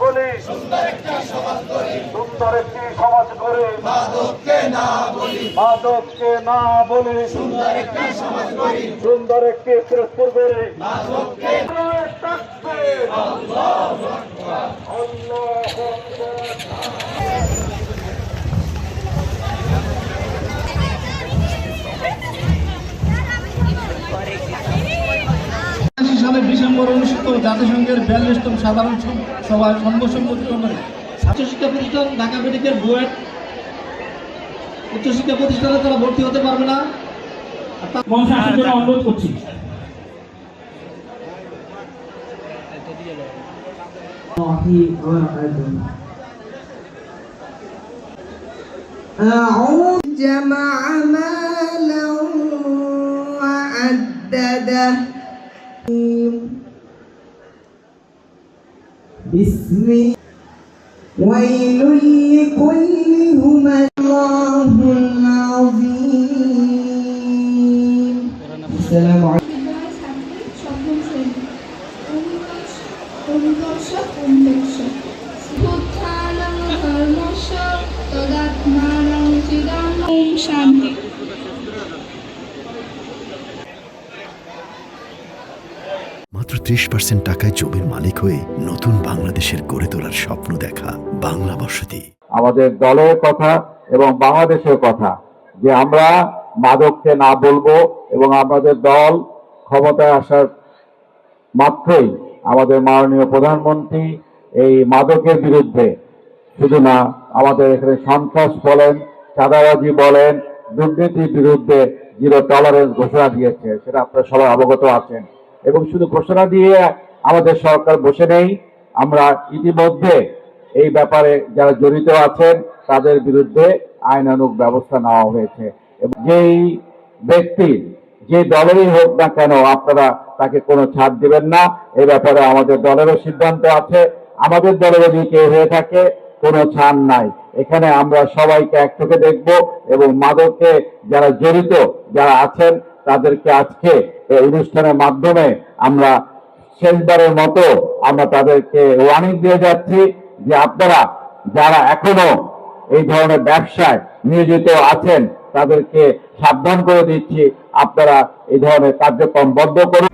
বলি সুন্দর একটি সমাজ করে মাদককে না বলি সুন্দর একটি সমাজ করি, সুন্দর একটি পিরোজপুর করে মাদককে থাকবে। আল্লাহু আকবার, আল্লাহু আকবার। সালে ডিসেম্বর অনুষ্ঠিত জাতিসংঘের 42তম সাধারণ সভায় সর্বসম্মতিক্রমে উচ্চশিক্ষা প্রতিষ্ঠান ঢাকা মেডিকেল বুয়েট উচ্চশিক্ষা প্রতিষ্ঠানে তারা ভর্তি হতে পারবে না। অনুরোধ করছি। جمع مالا وعدده بسم ويل لكل همزة الله العظيم. السلام عليكم. শান্তি। মাত্র 30% টাকায় জমির মালিক হয়ে নতুন বাংলাদেশের গড়ে তোলার স্বপ্ন দেখা বাংলা বসতি। আমাদের দলের কথা এবং বাংলাদেশের কথা যে আমরা মাদককে না বলবো এবং আমাদের দল ক্ষমতায় আসার মাত্রই আমাদের মাননীয় প্রধানমন্ত্রী এই মাদকের বিরুদ্ধে শুধু না আমাদের এখানে সন্ত্রাস বলেন, চাঁদাবাজি বলেন, দুর্নীতির বিরুদ্ধে জিরো টলারেন্স ঘোষণা দিয়েছে, সেটা আপনারা সবাই অবগত আছেন। এবং শুধু ঘোষণা দিয়ে আমাদের সরকার বসে নেই, আমরা ইতিমধ্যে এই ব্যাপারে যারা জড়িত আছেন তাদের বিরুদ্ধে আইনানুগ ব্যবস্থা নেওয়া হয়েছে। এবং যেই ব্যক্তি যে দলেরই হোক না কেন আপনারা তাকে কোনো ছাড় দিবেন না, এই ব্যাপারে আমাদের দলেরও সিদ্ধান্ত আছে। আমাদের দলে যদি কেউ হয়ে থাকে কোনো ছাড় নাই। এখানে আমরা সবাইকে এক চোখে দেখব এবং মাদকে যারা জড়িত যারা আছেন তাদেরকে আজকে এই অনুষ্ঠানের মাধ্যমে আমরা শেষবারের মতো আমরা তাদেরকে ওয়ার্নিং দিয়ে যাচ্ছি যে আপনারা যারা এখনো এই ধরনের ব্যবসায় নিয়োজিত আছেন তাদেরকে সাবধান করে দিচ্ছি, আপনারা এই ধরনের কার্যক্রম বন্ধ করুন।